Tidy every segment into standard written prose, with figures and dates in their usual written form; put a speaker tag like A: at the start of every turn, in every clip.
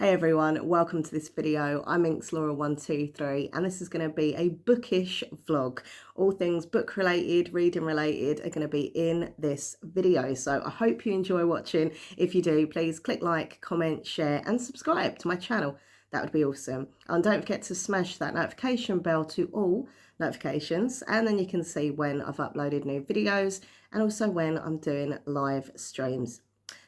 A: Hey everyone, welcome to this video. I'm Inxlaura123 and this is going to be a bookish vlog. All things book related, reading related are going to be in this video. So I hope you enjoy watching. If you do, please click like, comment, share and subscribe to my channel. That would be awesome. And don't forget to smash that notification bell to all notifications, and then you can see when I've uploaded new videos and also when I'm doing live streams.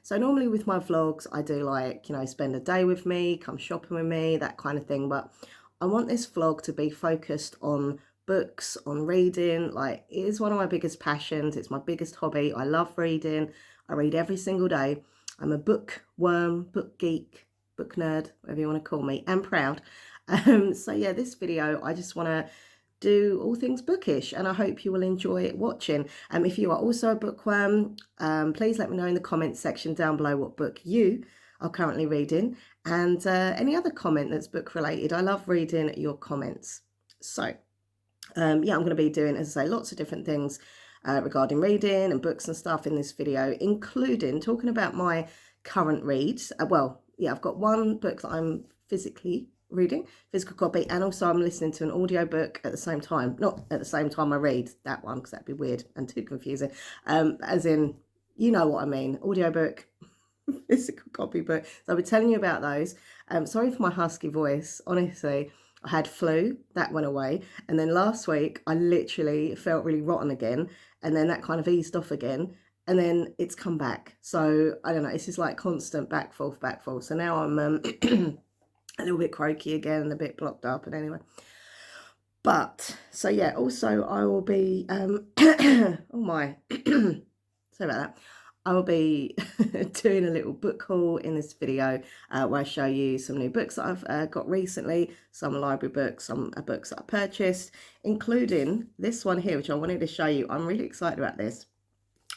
A: So normally with my vlogs, I do like, spend a day with me, come shopping with me, that kind of thing. But I want this vlog to be focused on books, on reading. Like, it is one of my biggest passions. It's my biggest hobby. I love reading. I read every single day. I'm a bookworm, book geek, book nerd, whatever you want to call me, and proud. So yeah, this video, I just want to do all things bookish, and I hope you will enjoy watching. If you are also a bookworm, please let me know in the comments section down below what book you are currently reading, and any other comment that's book related. I love reading your comments. So yeah, I'm going to be doing, as I say, lots of different things regarding reading and books and stuff in this video, including talking about my current reads. Well, yeah, I've got one book that I'm physically reading, physical copy, and also I'm listening to an audio book at the same time. Not at the same time I read that one, because that'd be weird and too confusing. As in, you know what I mean, audio book, physical copy book. So I'll be telling you about those. Sorry for my husky voice, honestly. I had flu, that went away, and then last week I literally felt really rotten again, and then that kind of eased off again, and then it's come back. So I don't know, it's just like constant back forth. So now I'm a little bit croaky again and a bit blocked up, and anyway. But so yeah, also I will be oh my sorry about that. I will be doing a little book haul in this video where I show you some new books that I've got recently, some library books, some books that I purchased, including this one here, which I wanted to show you. I'm really excited about this.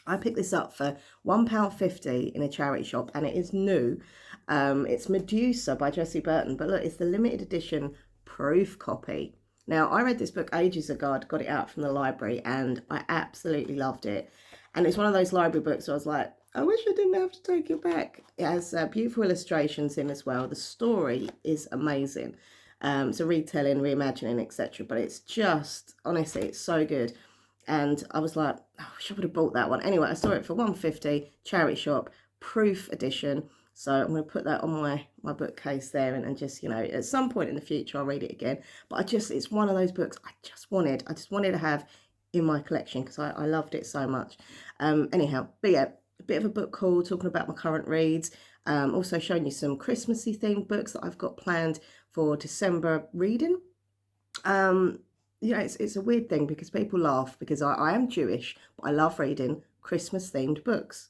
A: I picked this up for £1.50 in a charity shop, and it is new. It's Medusa by Jessie Burton, but look, it's the limited edition proof copy. Now, I read this book ages ago. I'd got it out from the library, and I absolutely loved it. And it's one of those library books where I was like, I wish I didn't have to take it back. It has beautiful illustrations in as well. The story is amazing. It's a retelling, reimagining, etc. But it's just, honestly, it's so good. And I was like, oh, I wish I would have bought that one. Anyway, I saw it for £1.50, charity shop, proof edition. So I'm going to put that on my bookcase there, and just, at some point in the future, I'll read it again. But it's one of those books I just wanted to have in my collection, because I loved it so much. Anyhow, but yeah, a bit of a book haul, talking about my current reads. Also showing you some Christmassy themed books that I've got planned for December reading. It's a weird thing, because people laugh, because I am Jewish, but I love reading Christmas themed books.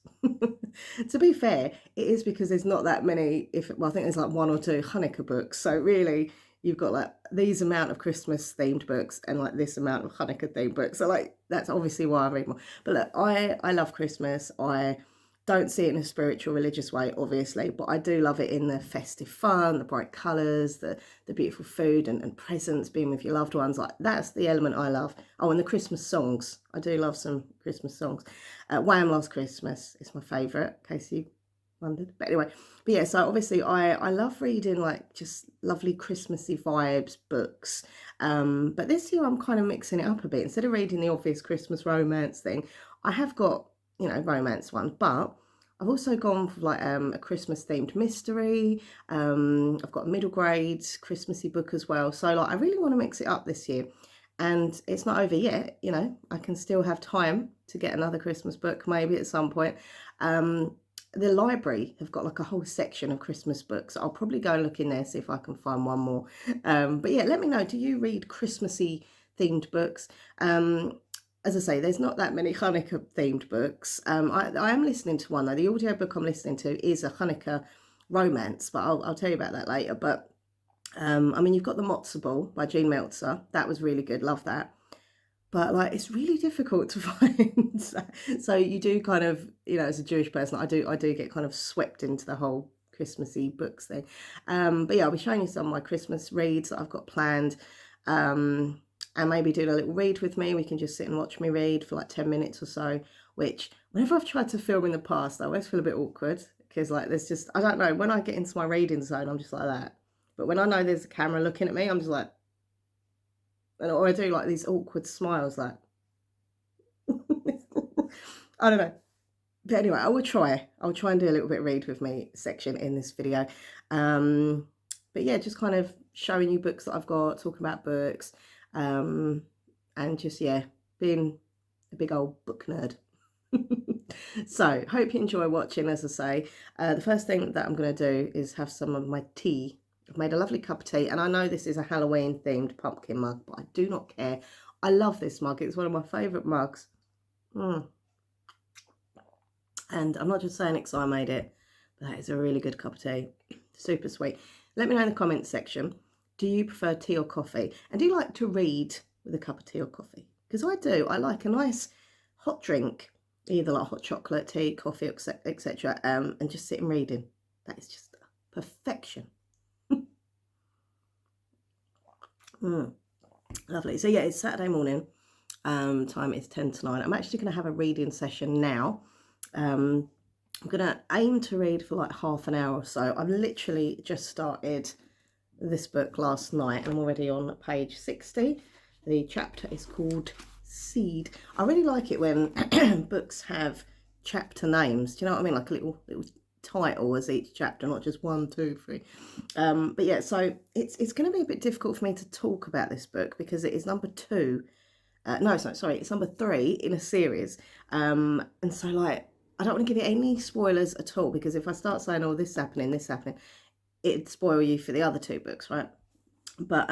A: To be fair, it is because there's not that many. I think there's like one or two Hanukkah books. So really, you've got like these amount of Christmas themed books and like this amount of Hanukkah themed books. So like, that's obviously why I read more. But look, I love Christmas. I don't see it in a spiritual, religious way, obviously, but I do love it in the festive fun, the bright colours, the beautiful food and presents, being with your loved ones. Like, that's the element I love. Oh, and the Christmas songs. I do love some Christmas songs. Wham! Last Christmas is my favourite, in case you wondered. But anyway, yeah, so obviously I love reading like just lovely Christmassy vibes books. But this year I'm kind of mixing it up a bit. Instead of reading the obvious Christmas romance thing, I have got, romance one, but I've also gone for like a Christmas themed mystery. I've got a middle grade Christmassy book as well. So like, I really want to mix it up this year, and it's not over yet. I can still have time to get another Christmas book maybe at some point. The library have got like a whole section of Christmas books. I'll probably go and look in there, see if I can find one more. But yeah, let me know, do you read Christmassy themed books? As I say, there's not that many Hanukkah themed books. I am listening to one though. The audiobook I'm listening to is a Hanukkah romance, but I'll tell you about that later. But you've got The Matzo Ball by Jean Meltzer. That was really good, love that. But like, it's really difficult to find. So you do kind of, as a Jewish person, I do get kind of swept into the whole Christmassy books thing. But yeah, I'll be showing you some of my Christmas reads that I've got planned. And maybe doing a little read with me. We can just sit and watch me read for like 10 minutes or so, which whenever I've tried to film in the past, I always feel a bit awkward, because like there's just, I don't know, when I get into my reading zone, I'm just like that. But when I know there's a camera looking at me, I'm just like, or I do like these awkward smiles, like, I don't know. But anyway, I'll try and do a little bit of read with me section in this video. But yeah, just kind of showing you books that I've got, talking about books, and just, yeah, being a big old book nerd. So hope you enjoy watching. As I say, the first thing that I'm going to do is have some of my tea. I've made a lovely cup of tea, and I know this is a Halloween themed pumpkin mug, but I do not care. I love this mug. It's one of my favourite mugs. And I'm not just saying it because I made it, but that is a really good cup of tea. Super sweet. Let me know in the comments section, do you prefer tea or coffee? And do you like to read with a cup of tea or coffee? Because I do. I like a nice hot drink, either like hot chocolate, tea, coffee, etc. And just sit and reading. That is just perfection. Lovely. So yeah, it's Saturday morning. Time is 10 to 9. I'm actually going to have a reading session now. I'm going to aim to read for like half an hour or so. I've literally just started this book last night and I'm already on page 60. The chapter is called Seed. I really like it when books have chapter names. Do you know what I mean? Like a little title as each chapter, not just 1, 2, 3. But yeah, so it's going to be a bit difficult for me to talk about this book because it is number 2. No, it's not, sorry, it's number 3 in a series. And so like, I don't want to give you any spoilers at all because if I start saying, oh, this happening, it'd spoil you for the other 2 books, right? But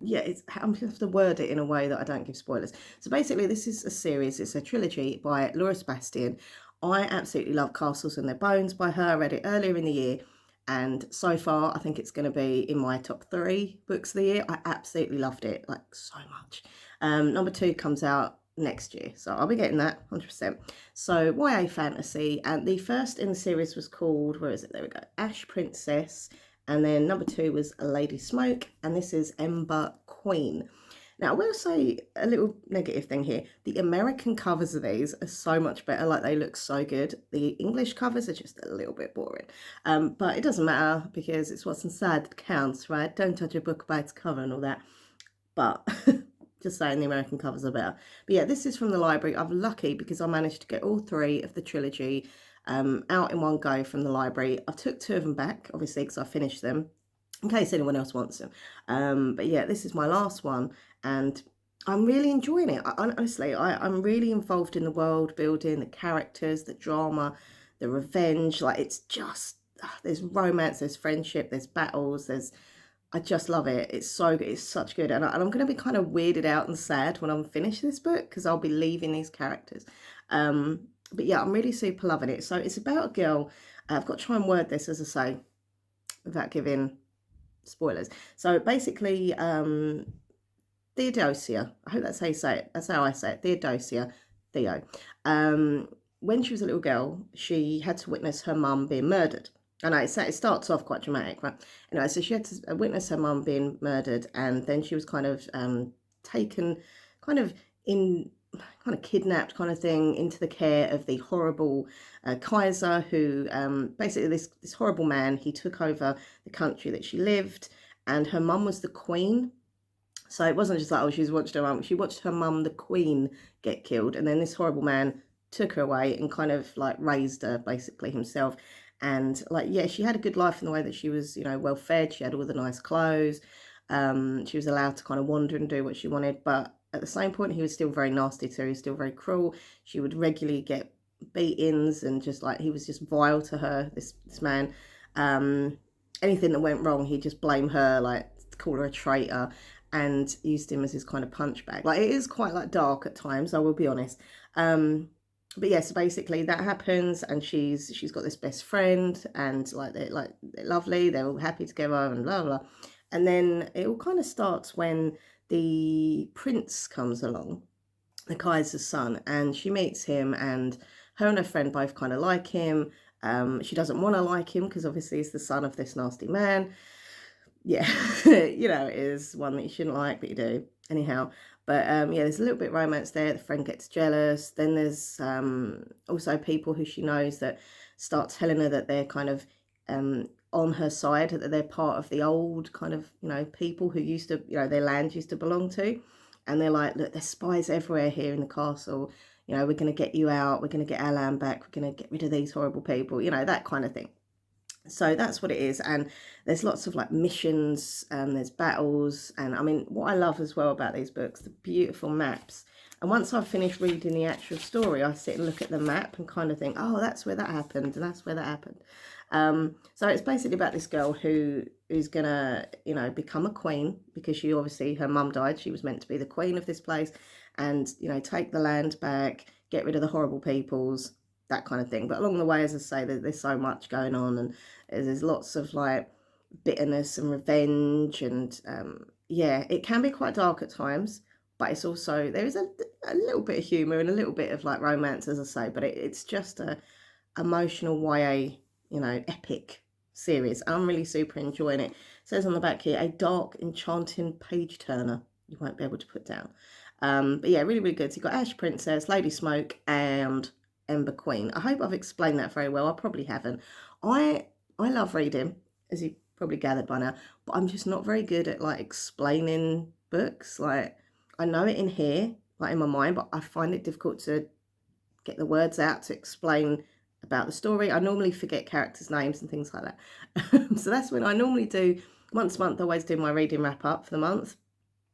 A: yeah, I'm just have to word it in a way that I don't give spoilers. So basically, this is a series. It's a trilogy by Laura Sebastian. I absolutely love Castles and Their Bones by her. I read it earlier in the year. And so far, I think it's going to be in my top 3 books of the year. I absolutely loved it, like so much. Number 2 comes out next year, so I'll be getting that 100%. So YA fantasy, and the first in the series was called, where is it? There we go, Ash Princess, and then number 2 was Lady Smoke, and this is Ember Queen. Now, I will say a little negative thing here. The American covers of these are so much better. Like, they look so good. The English covers are just a little bit boring. But it doesn't matter because it's what's inside that counts, right? Don't judge a book by its cover and all that. But just saying the American covers are better. But yeah, this is from the library. I'm lucky because I managed to get all 3 of the trilogy out in one go from the library. I took 2 of them back, obviously, because I finished them in case anyone else wants them. But yeah, this is my last one and I'm really enjoying it. Honestly, I'm really involved in the world building, the characters, the drama, the revenge. Like, it's just, there's romance, there's friendship, there's battles, I just love it. It's so good. It's such good. And I'm going to be kind of weirded out and sad when I'm finished this book because I'll be leaving these characters. But yeah, I'm really super loving it. So it's about a girl. I've got to try and word this, as I say, without giving spoilers. So basically, Theodosia, I hope that's how you say it. That's how I say it. Theodosia, Theo. When she was a little girl, she had to witness her mum being murdered. I know it starts off quite dramatic, right? Anyway, so she had to witness her mum being murdered, and then she was kind of taken, kind of kidnapped, kind of thing, into the care of the horrible Kaiser, who basically this horrible man. He took over the country that she lived, and her mum was the queen. So it wasn't just like, oh, she's watched her mum. She watched her mum, the queen, get killed, and then this horrible man took her away and kind of like raised her basically himself. And like, yeah, she had a good life in the way that she was, you know, well fed. She had all the nice clothes. She was allowed to kind of wander and do what she wanted. But at the same point, he was still very nasty to her. He was still very cruel. She would regularly get beatings and just like, he was just vile to her, this man. Anything that went wrong, he'd just blame her, like call her a traitor, and used him as his kind of punch bag. Like, it is quite like dark at times, I will be honest. But yeah, so basically that happens, and she's got this best friend, and they're lovely, they're all happy together and blah blah. And then it all kind of starts when the prince comes along, the Kaiser's son, and she meets him, and her and her friend both kind of like him. She doesn't want to like him because obviously he's the son of this nasty man. Yeah, you know, it is one that you shouldn't like, but you do anyhow. But yeah, there's a little bit of romance there. The friend gets jealous. Then there's also people who she knows that start telling her that they're kind of on her side, that they're part of the old kind of, people who used to, their land used to belong to. And they're like, look, there's spies everywhere here in the castle. We're going to get you out. We're going to get our land back. We're going to get rid of these horrible people, that kind of thing. So that's what it is. And there's lots of like missions and there's battles. And I mean, what I love as well about these books, the beautiful maps. And once I've finished reading the actual story, I sit and look at the map and kind of think, oh, that's where that happened, and that's where that happened. So it's basically about this girl who is gonna, become a queen, because she obviously, her mum died. She was meant to be the queen of this place, and take the land back, get rid of the horrible peoples, that kind of thing. But along the way, as I say, there's so much going on, and there's lots of like bitterness and revenge, and yeah, it can be quite dark at times. But it's also, there is a little bit of humour and a little bit of like romance, as I say, but it's just a emotional YA, epic series. I'm really super enjoying it. It says on the back here, a dark, enchanting page turner you won't be able to put down. But yeah, really, really good. So you've got Ash Princess, Lady Smoke, and Ember Queen. I hope I've explained that very well. I probably haven't. I love reading, as you probably gathered by now, but I'm just not very good at like explaining books. Like, I know it in here, like in my mind, but I find it difficult to get the words out to explain about the story. I normally forget characters' names and things like that. So that's when I normally do, once a month, I always do my reading wrap up for the month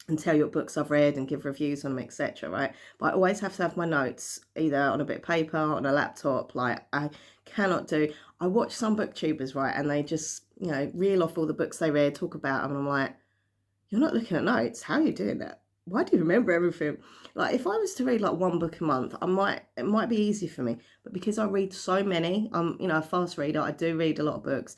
A: and tell you what books I've read and give reviews on them, etc. Right? But I always have to have my notes either on a bit of paper, on a laptop. Like, I cannot do. I watch some booktubers, right, and they just, reel off all the books they read, talk about them, and I'm like, you're not looking at notes. How are you doing that? Why do you remember everything? Like, if I was to read like one book a month, it might be easy for me. But because I read so many, I'm, a fast reader. I do read a lot of books.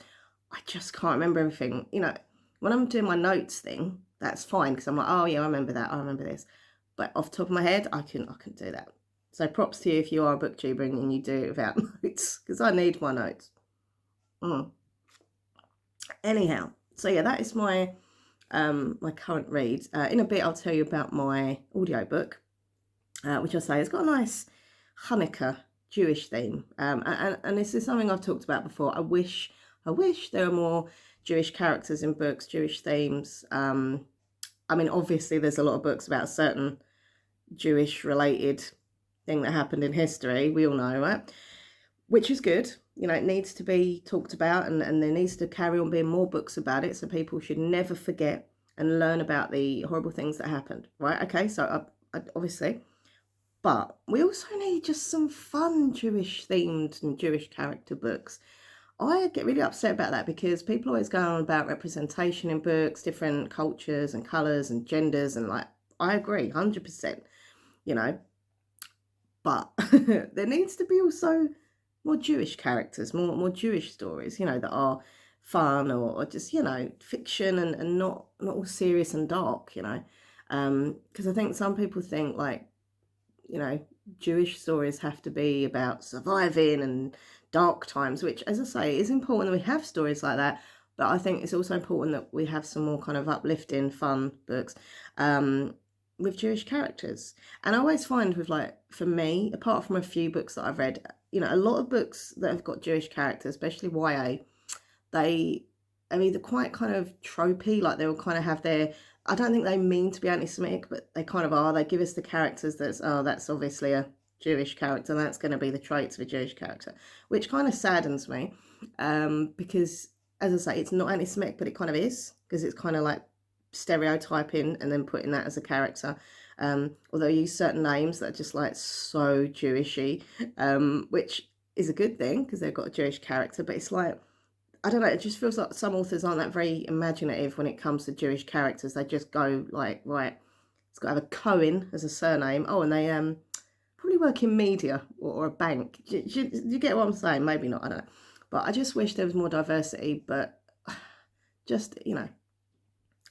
A: I just can't remember everything. When I'm doing my notes thing, that's fine, because I'm like, oh yeah, I remember that. I remember this. But off the top of my head, I couldn't do that. So props to you if you are a booktuber and you do it without notes, because I need my notes. Anyhow, so yeah, that is my my current read. In a bit, I'll tell you about my audiobook, which I say has got a nice Hanukkah Jewish theme. And this is something I've talked about before. I wish there were more Jewish characters in books, Jewish themes. I mean, obviously, there's a lot of books about a certain Jewish related thing that happened in history. We all know, right? Which is good. It needs to be talked about, and there needs to carry on being more books about it, so people should never forget and learn about the horrible things that happened, right? Okay, so obviously, but we also need just some fun Jewish themed and Jewish character books. I get really upset about that, because people always go on about representation in books, different cultures and colours and genders, and like, I agree 100%, but there needs to be also more Jewish characters, more Jewish stories, that are fun, or just, fiction, and not all serious and dark, because I think some people think like, Jewish stories have to be about surviving and dark times, which, as I say, is important that we have stories like that. But I think it's also important that we have some more kind of uplifting, fun books with Jewish characters. And I always find with, like, for me, apart from a few books that I've read, a lot of books that have got Jewish characters, especially YA, they are either quite kind of tropey, like they'll kind of have their, I don't think they mean to be anti-Semitic, but they kind of are. They give us the characters that's obviously a Jewish character, and that's going to be the traits of a Jewish character, which kind of saddens me, because, as I say, it's not anti-Semitic, but it kind of is, because it's kind of like stereotyping and then putting that as a character. Although I use certain names that are just like so Jewishy, which is a good thing because they've got a Jewish character, but it's like, I don't know, it just feels like some authors aren't that very imaginative when it comes to Jewish characters. They just go like, right, it's got to have a Cohen as a surname. Oh, and they probably work in media or a bank. Do you get what I'm saying? Maybe not, I don't know. But I just wish there was more diversity, but just,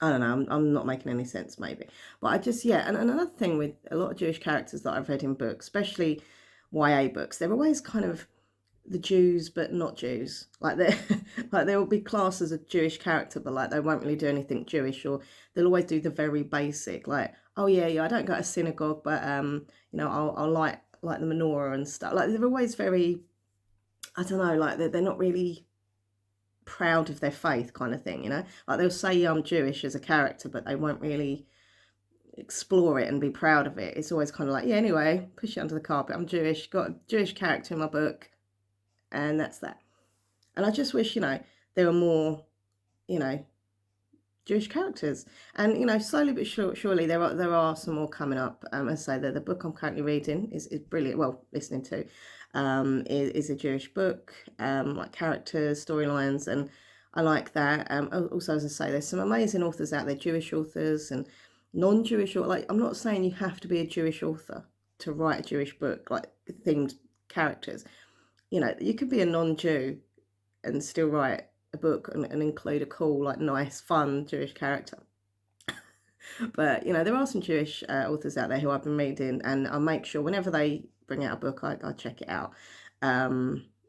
A: I don't know, I'm not making any sense maybe. But I just, yeah, and another thing with a lot of Jewish characters that I've read in books, especially YA books, they're always kind of the Jews but not Jews. Like they like they will be classed as a Jewish character, but like they won't really do anything Jewish, or they'll always do the very basic, like, oh yeah, I don't go to synagogue, but I'll light the menorah and stuff. Like they're always very I don't know, like they're not really proud of their faith kind of thing, you know? Like they'll say I'm Jewish as a character, but they won't really explore it and be proud of it. It's always kind of like, yeah, anyway, push it under the carpet. I'm Jewish, got a Jewish character in my book, and that's that. And I just wish, there were more, you know, Jewish characters. And, slowly but surely there are some more coming up. As I say, the book I'm currently reading is brilliant. Well, listening to is a Jewish book, like characters, storylines, and I like that. Also, as I say, there's some amazing authors out there, Jewish authors and non-Jewish. Like, I'm not saying you have to be a Jewish author to write a Jewish book, like themed characters. You could be a non-Jew and still write a book and include a cool, like nice, fun Jewish character. But there are some Jewish authors out there who I've been reading, and I make sure whenever they bring out a book, I check it out.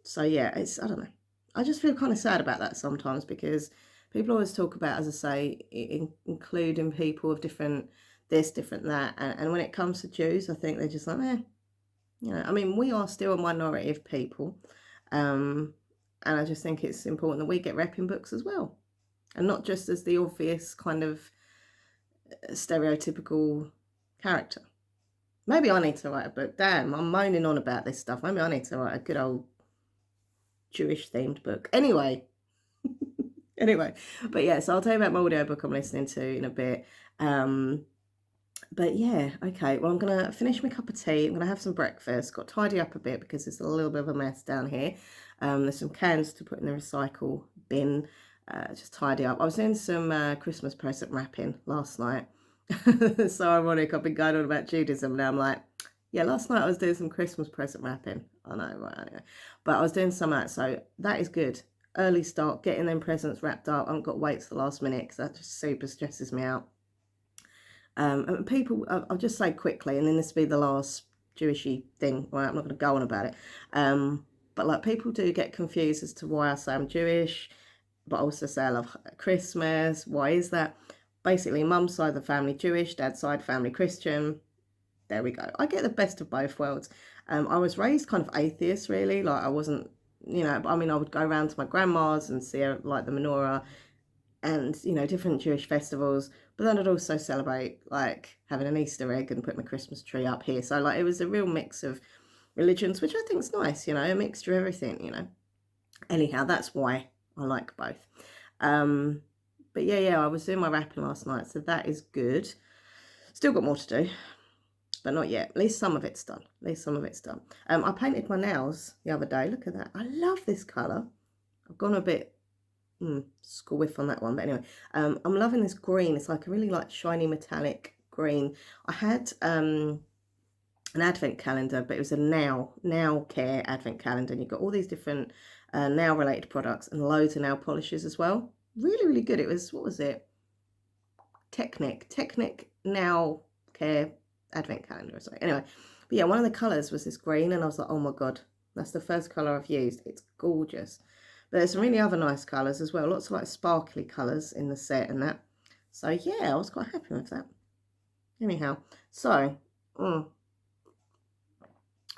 A: So yeah, I don't know. I just feel kind of sad about that sometimes, because people always talk about, as I say, including people of different this, different that, and when it comes to Jews, I think they're just like, I mean, we are still a minority of people, and I just think it's important that we get rep in books as well, and not just as the obvious kind of stereotypical character. Maybe I need to write a book. Damn, I'm moaning on about this stuff. Maybe I need to write a good old Jewish themed book. Anyway, but yeah, so I'll tell you about my audio book I'm listening to in a bit. But yeah, okay, well, I'm going to finish my cup of tea. I'm going to have some breakfast. Got to tidy up a bit because it's a little bit of a mess down here. There's some cans to put in the recycle bin. Just tidy up. I was doing some Christmas present wrapping last night. So ironic. I've been going on about Judaism. Now I'm like, yeah, last night I was doing some Christmas present wrapping. I know, right? But I was doing some of that. So that is good. Early start, getting them presents wrapped up. I haven't got to wait till the last minute because that just super stresses me out. And people, I'll just say quickly, and then this will be the last Jewishy thing, right? I'm not going to go on about it. But like, people do get confused as to why I say I'm Jewish, but also say I love Christmas. Why is that? Basically, mum's side of the family Jewish, dad's side family Christian. There we go. I get the best of both worlds. I was raised kind of atheist, really. Like, I wasn't, I mean, I would go around to my grandma's and see like the menorah and different Jewish festivals, but then I'd also celebrate like having an Easter egg and putting a Christmas tree up here. So like, it was a real mix of religions, which I think is nice, a mixture of everything. Anyhow, that's why I like both. But yeah, I was doing my wrapping last night, so that is good. Still got more to do, but not yet. At least some of it's done. I painted my nails the other day. Look at that. I love this colour. I've gone a bit school whiff on that one, but anyway, I'm loving this green. It's like a really like shiny metallic green. I had an advent calendar, but it was a now care advent calendar, and you've got all these different nail related products and loads of nail polishes as well. Really good. It was, what was it, Technic nail care advent calendar or something. Anyway, but yeah, one of the colors was this green, and I was like, oh my god, that's the first color I've used. It's gorgeous. But there's some really other nice colours as well. Lots of like sparkly colours in the set and that. So yeah, I was quite happy with that. Anyhow, so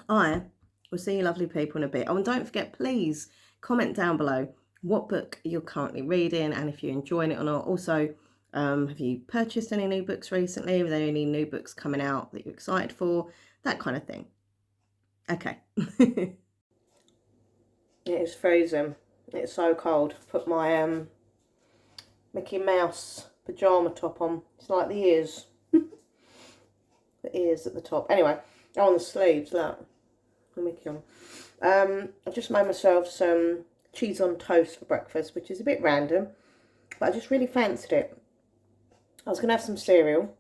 A: I will see you lovely people in a bit. Oh, and don't forget, please comment down below what book you're currently reading and if you're enjoying it or not. Also, have you purchased any new books recently? Are there any new books coming out that you're excited for? That kind of thing. Okay. It is freezing. It's so cold. Put my Mickey Mouse pyjama top on. It's like the ears. The ears at the top. Anyway, on the sleeves, look. The Mickey on. I just made myself some cheese on toast for breakfast, which is a bit random, but I just really fancied it. I was going to have some cereal,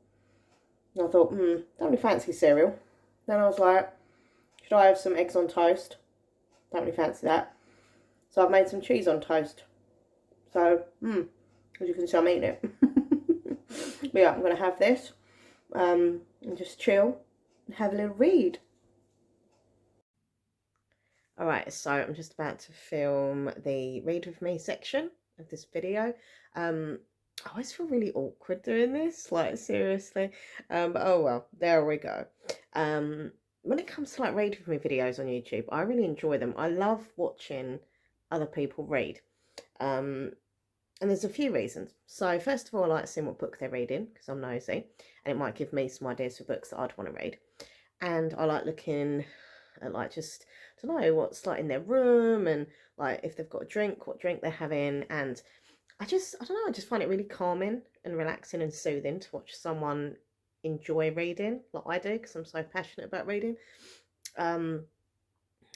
A: and I thought, don't really fancy cereal. Then I was like, should I have some eggs on toast? Don't really fancy that. So I've made some cheese on toast. So, as you can see, I'm eating it. But yeah, I'm going to have this and just chill and have a little read. Alright, so I'm just about to film the read with me section of this video. I always feel really awkward doing this, like seriously. But oh well, there we go. when it comes to like reading with me videos on YouTube, I really enjoy them. I love watching other people read. Um, and there's a few reasons. So first of all, I like seeing what book they're reading because I'm nosy, and it might give me some ideas for books that I'd want to read. And I like looking at like just to know what's like in their room and like if they've got a drink, what drink they're having. And I don't know, I just find it really calming and relaxing and soothing to watch someone enjoy reading like I do because I'm so passionate about reading. Um,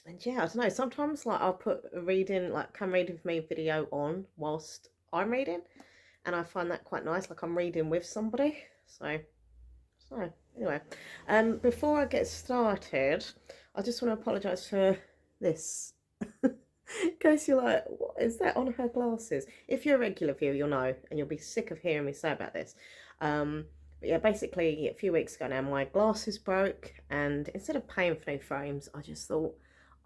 A: and yeah, I don't know. Sometimes like I'll put a reading like come read with me video on whilst I'm reading, and I find that quite nice. Like I'm reading with somebody. So anyway, before I get started, I just want to apologise for this. In case you're like, what is that on her glasses? If you're a regular viewer, you'll know, and you'll be sick of hearing me say about this. But yeah, basically, a few weeks ago now, my glasses broke, and instead of paying for new frames, I just thought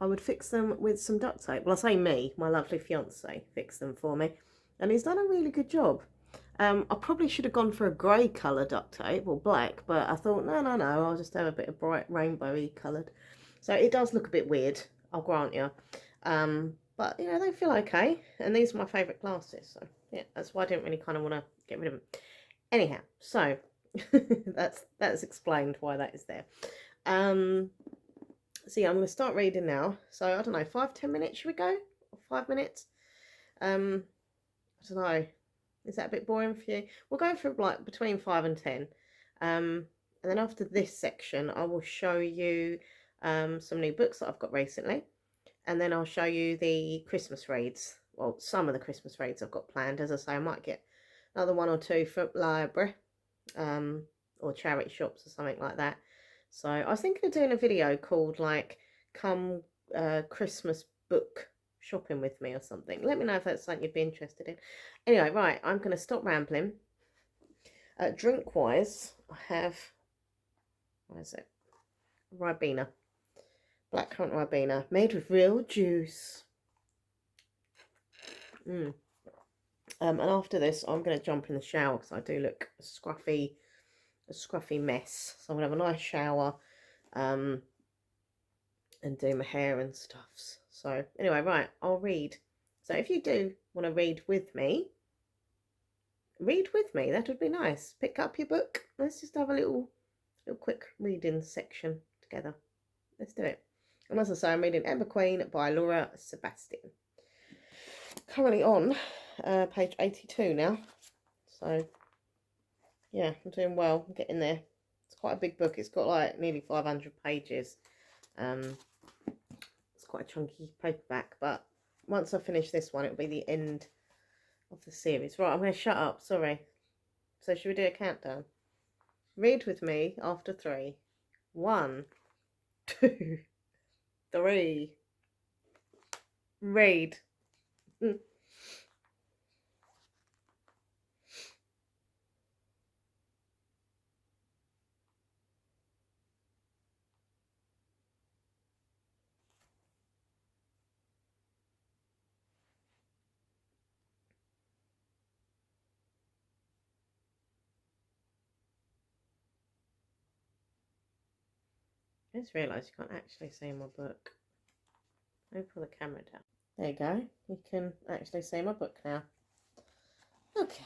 A: I would fix them with some duct tape. Well, I say me, my lovely fiance fixed them for me, and he's done a really good job. I probably should have gone for a grey colour duct tape or black, but I thought, no, I'll just have a bit of bright rainbowy coloured. So it does look a bit weird, I'll grant you. But you know, they feel okay, and these are my favourite glasses, so yeah, that's why I didn't really kind of want to get rid of them. Anyhow, so that's explained why that is there. So yeah, I'm going to start reading now. So I don't know, 5-10 minutes should we go? Or 5 minutes? I don't know. Is that a bit boring for you? We'll go for like between 5 and 10. And then after this section, I will show you some new books that I've got recently. And then I'll show you the Christmas reads. Well, some of the Christmas reads I've got planned. As I say, I might get another one or two from library or charity shops or something like that. So I was thinking of doing a video called like come Christmas book shopping with me or something. Let me know if that's something you'd be interested in. Anyway, right, I'm going to stop rambling. Drink wise, I have, what is it? Ribena. Blackcurrant Ribena, made with real juice. And after this, I'm going to jump in the shower because I do look a scruffy mess. So I'm going to have a nice shower and do my hair and stuffs. So anyway, right, I'll read. So if you do want to read with me, that would be nice. Pick up your book. Let's just have a little quick reading section together. Let's do it. And as I say, I'm reading Ember Queen by Laura Sebastian. Currently on page 82 now. So yeah, I'm doing well. I'm getting there. It's quite a big book. It's got like nearly 500 pages. It's quite a chunky paperback, but once I finish this one, it'll be the end of the series. Right, I'm going to shut up. Sorry. So should we do a countdown? Read with me after 3. 1, 2, 3. Read. I just realised you can't actually see my book. Let me pull the camera down. There you go. You can actually see my book now. Okay.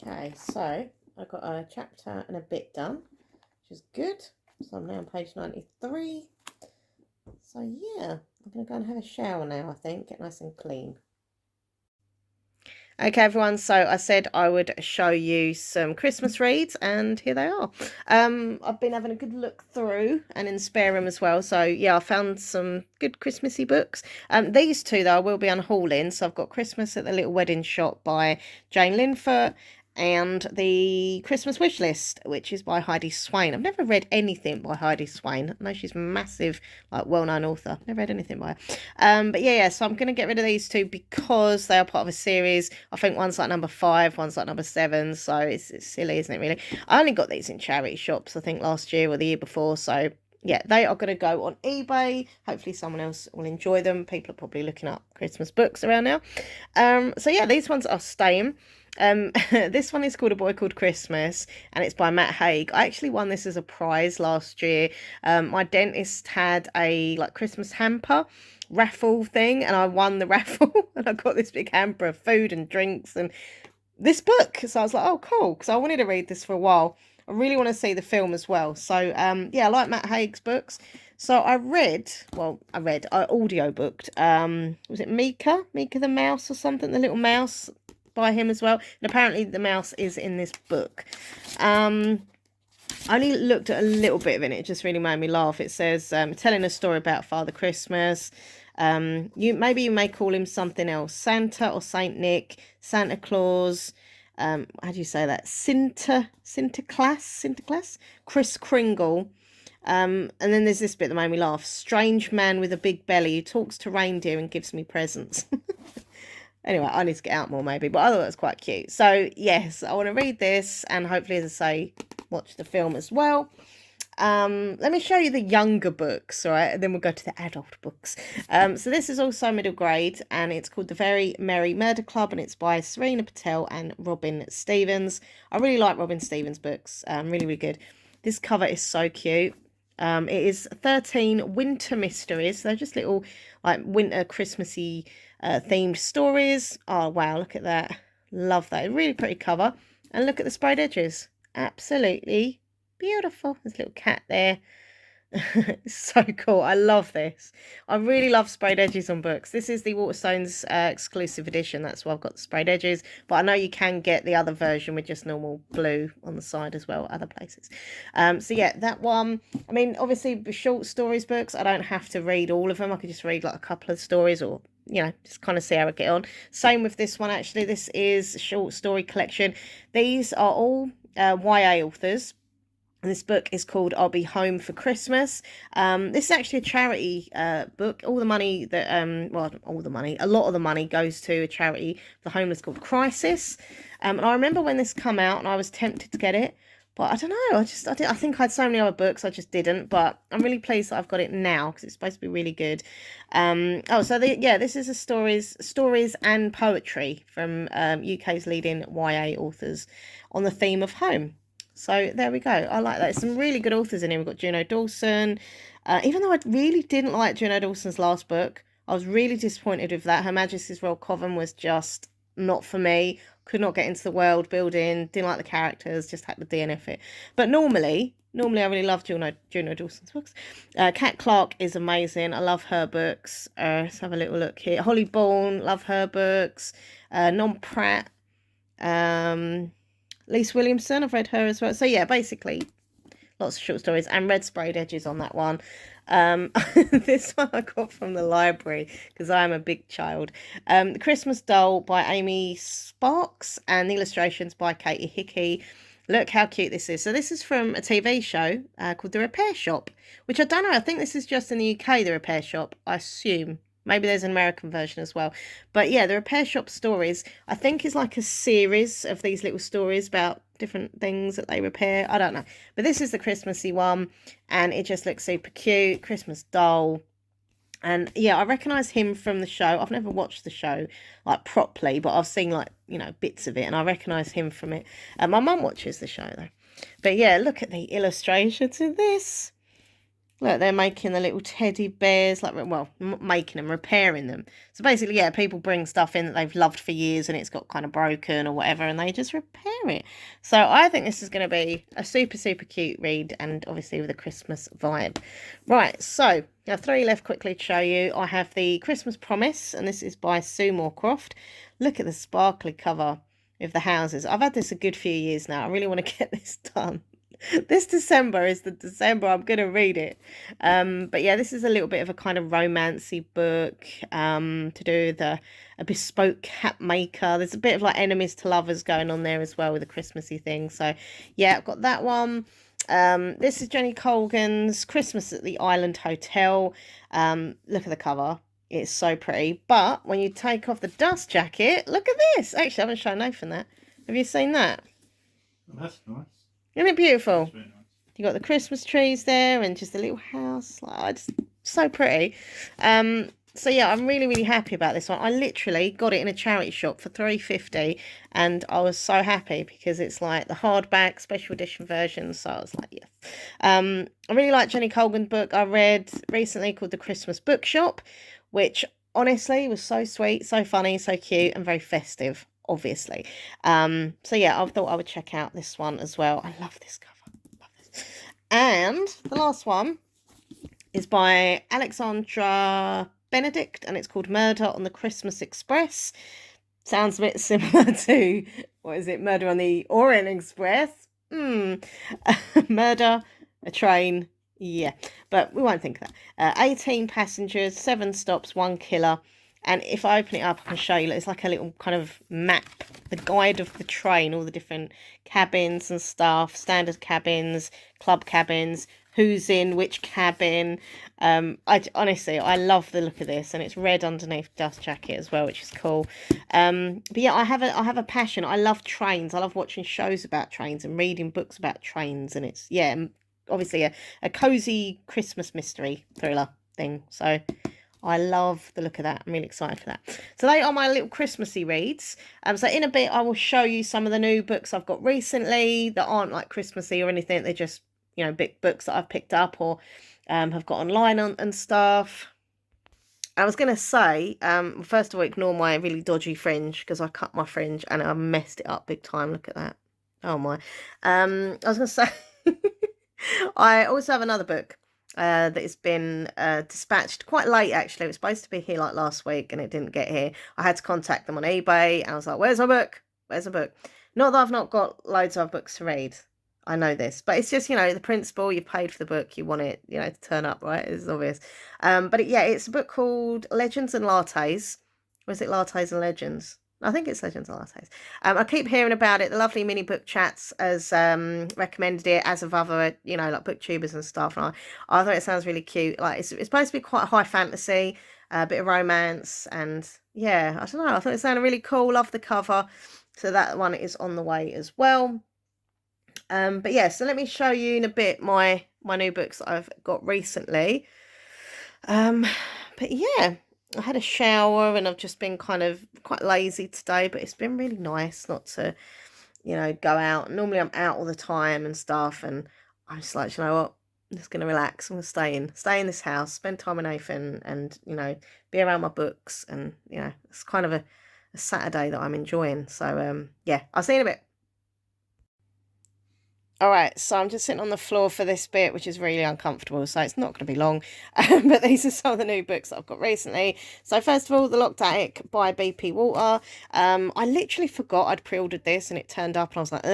A: Okay, so I got a chapter and a bit done, which is good. So I'm now on page 93. So yeah, I'm going to go and have a shower now, I think, get nice and clean. Okay, everyone, so I said I would show you some Christmas reads, and here they are. I've been having a good look through, and in the spare room as well. So yeah, I found some good Christmassy books. These two though I will be unhauling. So I've got Christmas at the Little Wedding Shop by Jane Linfoot, and the Christmas Wish List, which is by Heidi Swain. I've never read anything by Heidi Swain. I know she's a massive, like, well-known author. Never read anything by her. But yeah, so I'm going to get rid of these two because they are part of a series. I think one's like number 5, one's like number 7, so it's silly, isn't it, really? I only got these in charity shops, I think, last year or the year before, so yeah, they are going to go on eBay. Hopefully someone else will enjoy them. People are probably looking up Christmas books around now. So yeah, these ones are staying. This one is called A Boy Called Christmas, and it's by Matt Haig. I actually won this as a prize last year. My dentist had a like Christmas hamper raffle thing, and I won the raffle, and I got this big hamper of food and drinks and this book. So I was like, oh cool, because I wanted to read this for a while. I really want to see the film as well. So yeah, I like Matt Haig's books. So I audio booked was it Mika the mouse or something, the little mouse, by him as well, and apparently the mouse is in this book. I only looked at a little bit of it, it just really made me laugh. It says telling a story about Father Christmas. You may call him something else, Santa or Saint Nick, Santa Claus, how do you say that, Sinterklaas, Kris Kringle. And then there's this bit that made me laugh, strange man with a big belly who talks to reindeer and gives me presents. Anyway, I need to get out more maybe, but I thought it was quite cute. So yes, I want to read this, and hopefully, as I say, watch the film as well. Let me show you the younger books, all right, and then we'll go to the adult books. So this is also middle grade, and it's called The Very Merry Murder Club, and it's by Serena Patel and Robin Stevens. I really like Robin Stevens' books, really, really good. This cover is so cute. It is 13 winter mysteries. They're just little, like, winter Christmassy themed stories. Oh wow, look at that, love that, really pretty cover. And look at the sprayed edges, absolutely beautiful. There's a little cat there. It's so cool. I love this. I really love sprayed edges on books. This is the Waterstones exclusive edition. That's why I've got the sprayed edges, but I know you can get the other version with just normal blue on the side as well, other places. So yeah, that one, I mean, obviously the short stories books, I don't have to read all of them. I could just read like a couple of stories, or you know, just kind of see how I get on. Same with this one, actually. This is a short story collection. These are all YA authors. And this book is called I'll Be Home for Christmas. This is actually a charity book. All the money that, a lot of the money goes to a charity for the homeless called Crisis. And I remember when this came out and I was tempted to get it, but I don't know. I think I had so many other books, I just didn't. But I'm really pleased that I've got it now because it's supposed to be really good. This is a stories and poetry from UK's leading YA authors on the theme of home. So there we go. I like that. Some really good authors in here. We've got Juno Dawson. Even though I really didn't like Juno Dawson's last book, I was really disappointed with that. Her Majesty's Royal Coven was just not for me. Could not get into the world building. Didn't like the characters. Just had to DNF it. But normally I really love Juno Dawson's books. Kat Clark is amazing. I love her books. Let's have a little look here. Holly Bourne, love her books. Non Pratt. Lise Williamson, I've read her as well. So yeah, basically lots of short stories, and red sprayed edges on that one. This one I got from the library because I am a big child. The Christmas Doll by Amy Sparks, and the illustrations by Katie Hickey. Look how cute this is. So this is from a TV show called The Repair Shop, which I don't know, I think this is just in the UK, The Repair Shop, I assume. Maybe there's an American version as well. But yeah, the Repair Shop stories, I think, is like a series of these little stories about different things that they repair. I don't know. But this is the Christmassy one, and it just looks super cute. Christmas Doll. And yeah, I recognise him from the show. I've never watched the show like properly, but I've seen like, you know, bits of it, and I recognise him from it. My mum watches the show though. But yeah, look at the illustrations in this. Look, they're making the little teddy bears, like, well, making them, repairing them. So basically, yeah, people bring stuff in that they've loved for years and it's got kind of broken or whatever, and they just repair it. So I think this is going to be a super, super cute read, and obviously with a Christmas vibe. Right, so I have 3 left quickly to show you. I have the Christmas Promise, and this is by Sue Moorcroft. Look at the sparkly cover of the houses. I've had this a good few years now. I really want to get this done. This December is the December I'm going to read it. But yeah, this is a little bit of a kind of romancy book to do with a bespoke hat maker. There's a bit of like enemies to lovers going on there as well with a Christmassy thing. So yeah, I've got that one. This is Jenny Colgan's Christmas at the Island Hotel. Look at the cover. It's so pretty. But when you take off the dust jacket, look at this. Actually, I haven't shown Nathan that. Have you seen that?
B: Oh, that's nice.
A: Isn't it beautiful?
B: That's very nice.
A: You got the Christmas trees there and just a little house. Like, just so pretty. So yeah, I'm really, really happy about this one. I literally got it in a charity shop for $3.50, and I was so happy because it's like the hardback special edition version. So I was like, yes. I really like Jenny Colgan's book I read recently called The Christmas Bookshop, which honestly was so sweet, so funny, so cute, and very festive, obviously. So yeah, I thought I would check out this one as well. I love this cover. Love this. And the last one is by Alexandra Benedict, and it's called Murder on the Christmas Express. Sounds a bit similar to, what is it, Murder on the Orient Express? Murder, a train, yeah, but we won't think of that. 18 passengers, 7 stops, 1 killer. And if I open it up, I can show you, it's like a little kind of map, the guide of the train, all the different cabins and stuff, standard cabins, club cabins, who's in which cabin. Honestly, I love the look of this, and it's red underneath dust jacket as well, which is cool. But yeah, I have a passion. I love trains. I love watching shows about trains and reading books about trains, and it's, yeah, obviously a cozy Christmas mystery thriller thing. So I love the look of that. I'm really excited for that. So they are my little Christmassy reads. So in a bit, I will show you some of the new books I've got recently that aren't like Christmassy or anything. They're just, you know, big books that I've picked up or have got online and stuff. I was going to say, first of all, ignore my really dodgy fringe because I cut my fringe and I messed it up big time. Look at that. Oh my. I was going to say, I also have another book that has been dispatched quite late, actually. It was supposed to be here like last week and it didn't get here. I had to contact them on eBay and I was like, where's my book? Where's the book? Not that I've not got loads of books to read. I know this, but it's just, you know, the principle, you paid for the book, you want it, you know, to turn up, right? It's obvious. But yeah, it's a book called Legends and Lattes. Or is it Lattes and Legends? I think it's Legends and Lattes. I keep hearing about it. The lovely mini book chats has recommended it, as of other, you know, like booktubers and stuff. And I thought it sounds really cute. Like it's supposed to be quite high fantasy, a bit of romance, and yeah, I don't know. I thought it sounded really cool. Love the cover. So that one is on the way as well. But yeah, so let me show you in a bit my new books that I've got recently. But yeah, I had a shower and I've just been kind of quite lazy today, but it's been really nice not to, you know, go out. Normally I'm out all the time and stuff, and I'm just like, you know what, I'm just going to relax. I'm going to stay in this house, spend time with Nathan, and, you know, be around my books. And, you know, it's kind of a Saturday that I'm enjoying. So, yeah, I'll see you in a bit. All right, so I'm just sitting on the floor for this bit, which is really uncomfortable, so it's not going to be long. But these are some of the new books that I've got recently. So first of all, The Locked Attic by BP Walter. I literally forgot I'd pre-ordered this, and it turned up, and I was like,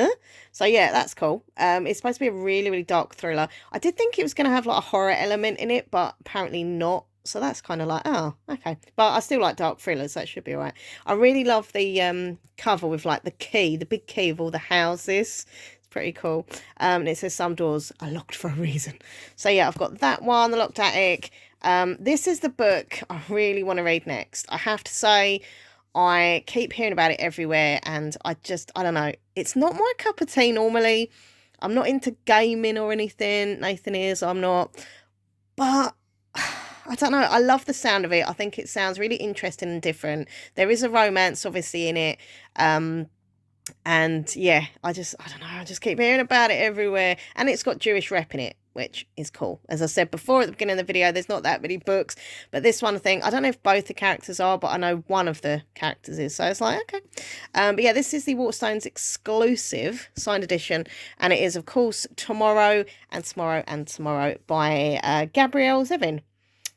A: So yeah, that's cool. It's supposed to be a really, really dark thriller. I did think it was going to have like a horror element in it, but apparently not. So that's kind of like, oh, okay. But I still like dark thrillers, so it should be all right. I really love the cover with like the big key of all the houses. Pretty cool. And it says some doors are locked for a reason. So yeah, I've got that one, The Locked Attic. This is the book I really want to read next. I have to say, I keep hearing about it everywhere, and I don't know, it's not my cup of tea normally. I'm not into gaming or anything. Nathan is, I'm not, but I don't know, I love the sound of it. I think it sounds really interesting and different. There is a romance obviously in it. And yeah, I don't know, I just keep hearing about it everywhere, and it's got Jewish rep in it, which is cool. As I said before at the beginning of the video, there's not that many books, but this one, I don't know if both the characters are, but I know one of the characters is, so it's like, okay. But yeah, this is the Waterstones exclusive signed edition, and it is, of course, Tomorrow and Tomorrow and Tomorrow by Gabrielle Zevin.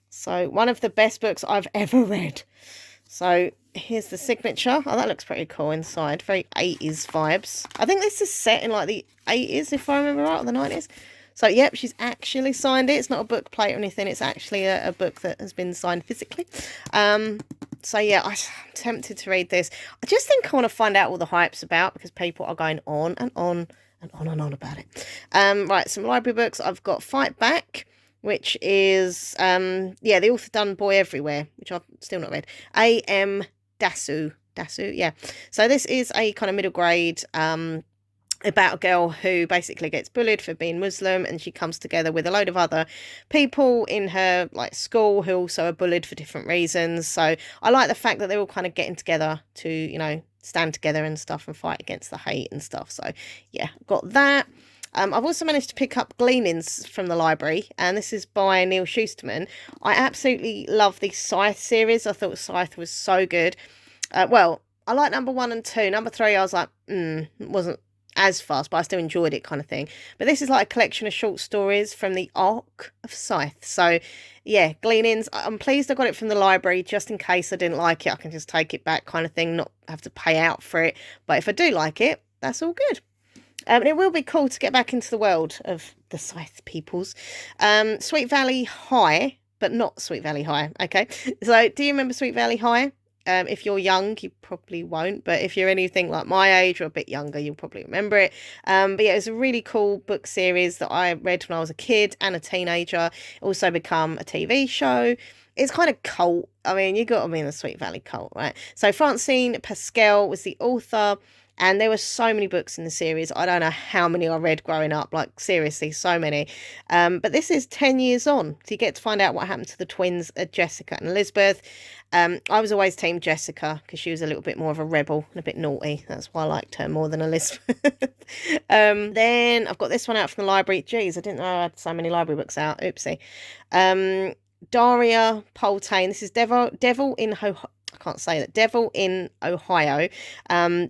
A: So one of the best books I've ever read. So here's the signature. Oh, that looks pretty cool inside. Very 80s vibes. I think this is set in like the 80s, if I remember right, or the 90s. So, yep, she's actually signed it. It's not a book plate or anything. It's actually a book that has been signed physically. So, yeah, I'm tempted to read this. I just think I want to find out what the hype's about, because people are going on and on and on and on about it. Right, some library books. I've got Fight Back, which is, yeah, the author done Boy Everywhere, which I've still not read. A.M. Dasu, yeah. So this is a kind of middle grade, about a girl who basically gets bullied for being Muslim, and she comes together with a load of other people in her like school who also are bullied for different reasons. So I like the fact that they're all kind of getting together to, you know, stand together and stuff and fight against the hate and stuff. So yeah, got that. I've also managed to pick up Gleanings from the library, and this is by Neil Schusterman. I absolutely love the Scythe series. I thought Scythe was so good. Well, I like number 1 and 2. Number 3, I was like, it wasn't as fast, but I still enjoyed it, kind of thing. But this is like a collection of short stories from the Arc of Scythe. So yeah, Gleanings. I'm pleased I got it from the library, just in case I didn't like it, I can just take it back, kind of thing, not have to pay out for it. But if I do like it, that's all good. And it will be cool to get back into the world of the Scythe peoples. Sweet Valley High, but not Sweet Valley High. Okay, so do you remember Sweet Valley High? If you're young, you probably won't, but if you're anything like my age or a bit younger, you'll probably remember it. But yeah, it's a really cool book series that I read when I was a kid and a teenager. It also become a TV show. It's kind of cult. I mean, you got to be in the Sweet Valley cult, right? So Francine Pascal was the author, and there were so many books in the series. I don't know how many I read growing up, like seriously, so many. But this is 10 years on, so you get to find out what happened to the twins, Jessica and Elizabeth. I was always team Jessica, because she was a little bit more of a rebel and a bit naughty. That's why I liked her more than Elizabeth. Then I've got this one out from the library. Geez, I didn't know I had so many library books out. Oopsie. Daria Poltain. This is Devil in I can't say that. Devil in Ohio.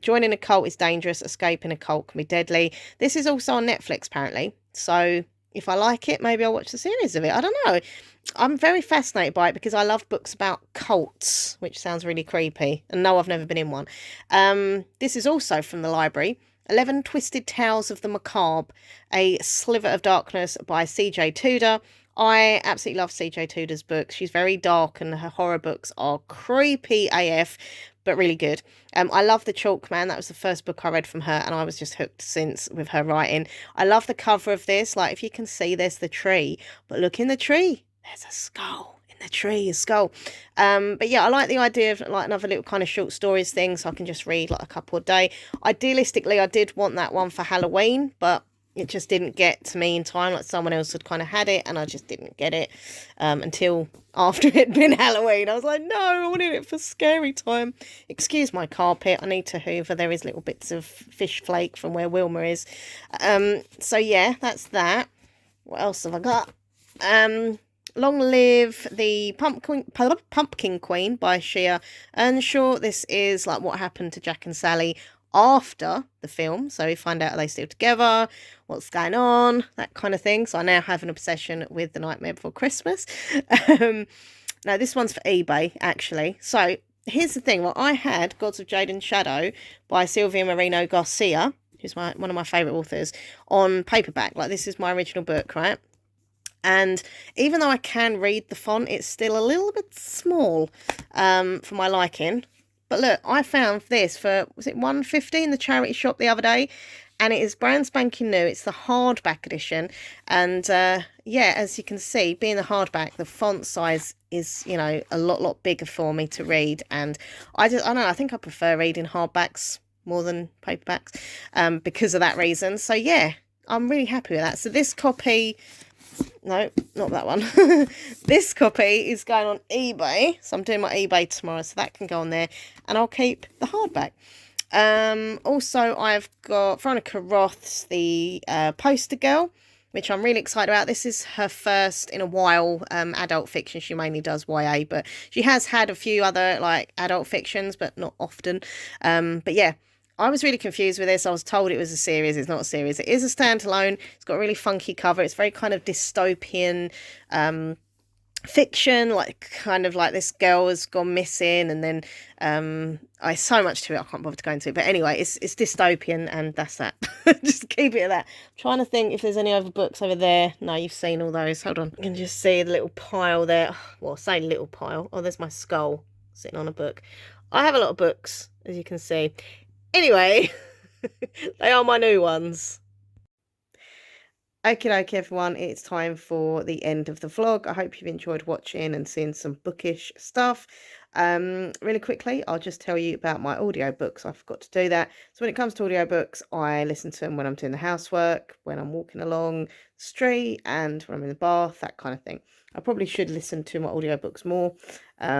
A: Joining a cult is dangerous. Escaping a cult can be deadly. This is also on Netflix, apparently. So if I like it, maybe I'll watch the series of it. I don't know. I'm very fascinated by it because I love books about cults, which sounds really creepy. And no, I've never been in one. This is also from the library. 11 Twisted Tales of the Macabre, A Sliver of Darkness by C.J. Tudor. I absolutely love C.J. Tudor's books. She's very dark, and her horror books are creepy AF, but really good. I love The Chalk Man. That was the first book I read from her, and I was just hooked since with her writing. I love the cover of this. Like, if you can see, there's the tree, but look in the tree, there's a skull. In the tree, a skull. But yeah, I like the idea of like another little kind of short stories thing, so I can just read like a couple a day. Idealistically, I did want that one for Halloween, but it just didn't get to me in time. Like, someone else had kind of had it, and I just didn't get it until after it had been Halloween. I was like, no, I wanted it for scary time. Excuse my carpet, I need to hoover. There is little bits of fish flake from where Wilma is. So yeah, that's that. What else have I got? Long Live the Pumpkin Queen by Shea Earnshaw. This is like what happened to Jack and Sally after the film. So we find out, are they still together? What's going on? That kind of thing. So I now have an obsession with The Nightmare Before Christmas. Now this one's for eBay, actually. So here's the thing. Well, I had Gods of Jade and Shadow by Sylvia Moreno Garcia, who's one of my favourite authors, on paperback. Like, this is my original book, right? And even though I can read the font, it's still a little bit small for my liking. But look, I found this for, was it $1.50 in the charity shop the other day? And it is brand spanking new. It's the hardback edition. And yeah, as you can see, being the hardback, the font size is, you know, a lot bigger for me to read. And I don't know, I think I prefer reading hardbacks more than paperbacks because of that reason. So yeah, I'm really happy with that. So this copy... No, not that one. This copy is going on eBay. So I'm doing my eBay tomorrow, so that can go on there. And I'll keep the hardback. Also, I've got Veronica Roth's The Poster Girl. which I'm really excited about. This is her first in a while adult fiction. She mainly does YA, but she has had a few other like adult fictions, but not often. But yeah, I was really confused with this. I was told it was a series. It's not a series. It is a standalone. It's got a really funky cover. It's very kind of dystopian fiction, like kind of like this girl has gone missing, and then I so much to it I can't bother to go into it, but anyway, it's dystopian, and that's that. Just keep it at that. I'm trying to think if there's any other books over there. No, you've seen all those. Hold on, you can just see the little pile there. Well, say little pile. Oh, there's my skull sitting on a book. I have a lot of books, as you can see. Anyway, they are my new ones. Okay, everyone, it's time for the end of the vlog. I hope you've enjoyed watching and seeing some bookish stuff. Really quickly, I'll just tell you about my audiobooks. I forgot to do that. So when it comes to audiobooks, I listen to them when I'm doing the housework, when I'm walking along the street, and when I'm in the bath, that kind of thing. I probably should listen to my audiobooks more, but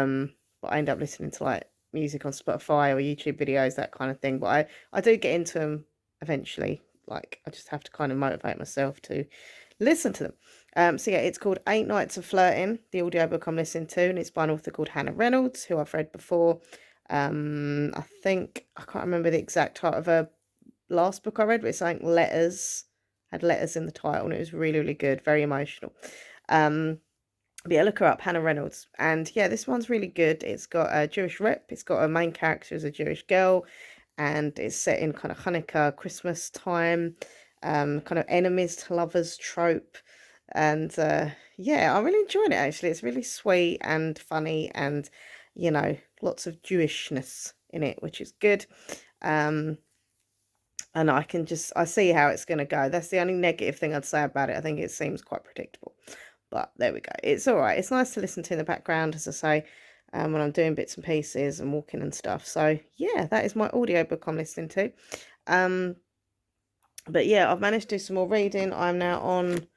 A: I end up listening to like music on Spotify or YouTube videos, that kind of thing. But I do get into them eventually. Like, I just have to kind of motivate myself to listen to them. So yeah, it's called 8 Nights of Flirting, the audiobook I'm listening to, and it's by an author called Hannah Reynolds, who I've read before. I think, I can't remember the exact title of her last book I read, but it's like Letters, had letters in the title, and it was really, really good, very emotional. But yeah, look her up, Hannah Reynolds. And yeah, this one's really good. It's got a Jewish rep. It's got a main character as a Jewish girl, and it's set in kind of Hanukkah, Christmas time, kind of enemies to lovers trope. And yeah, I'm really enjoying it, actually. It's really sweet and funny, and, you know, lots of Jewishness in it, which is good. And I see how it's going to go. That's the only negative thing I'd say about it. I think it seems quite predictable. But there we go. It's all right. It's nice to listen to in the background, as I say, when I'm doing bits and pieces and walking and stuff. So yeah, that is my audiobook I'm listening to. But yeah, I've managed to do some more reading. I'm now on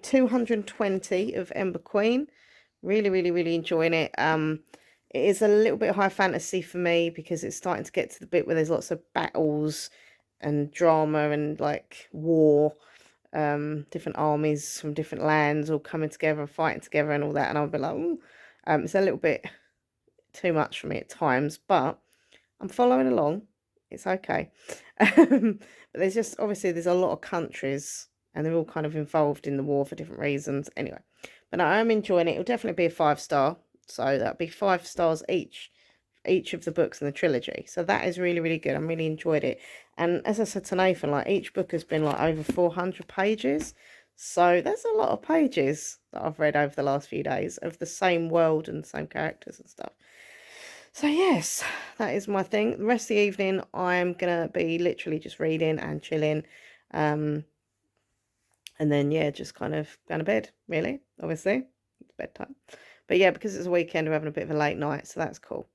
A: 220 of Ember Queen. Really, really, really enjoying it. It is a little bit high fantasy for me, because it's starting to get to the bit where there's lots of battles and drama and like war. Different armies from different lands all coming together and fighting together and all that, and I'll be like, ooh. It's a little bit too much for me at times, but I'm following along. It's okay. But there's just, obviously there's a lot of countries, and they're all kind of involved in the war for different reasons. Anyway, but no, I'm enjoying it. It'll definitely be a 5-star, so that'll be 5 stars each of the books in the trilogy. So that is really, really good. I'm really enjoyed it. And as I said to Nathan, like, each book has been like over 400 pages. So that's a lot of pages that I've read over the last few days of the same world and the same characters and stuff. So yes, that is my thing. The rest of the evening, I'm going to be literally just reading and chilling. And then, yeah, just kind of going to bed, really, obviously. It's bedtime. But yeah, because it's a weekend, we're having a bit of a late night, so that's cool.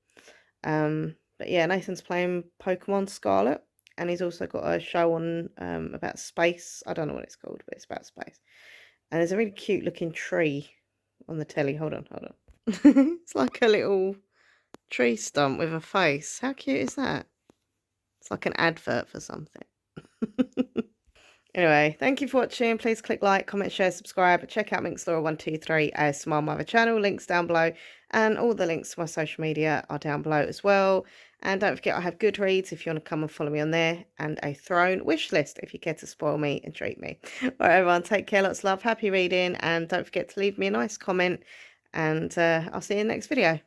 A: But yeah, Nathan's playing Pokemon Scarlet, and he's also got a show on about space. I don't know what it's called, but it's about space. And there's a really cute looking tree on the telly. Hold on. It's like a little tree stump with a face. How cute is that? It's like an advert for something. Anyway, thank you for watching. Please click like, comment, share, subscribe. Check out Minxlaura123 ASMR, my other channel. Links down below. And all the links to my social media are down below as well. And don't forget, I have Goodreads if you want to come and follow me on there. And a Throne wishlist if you care to spoil me and treat me. All right, everyone, take care. Lots of love. Happy reading. And don't forget to leave me a nice comment. And I'll see you in the next video.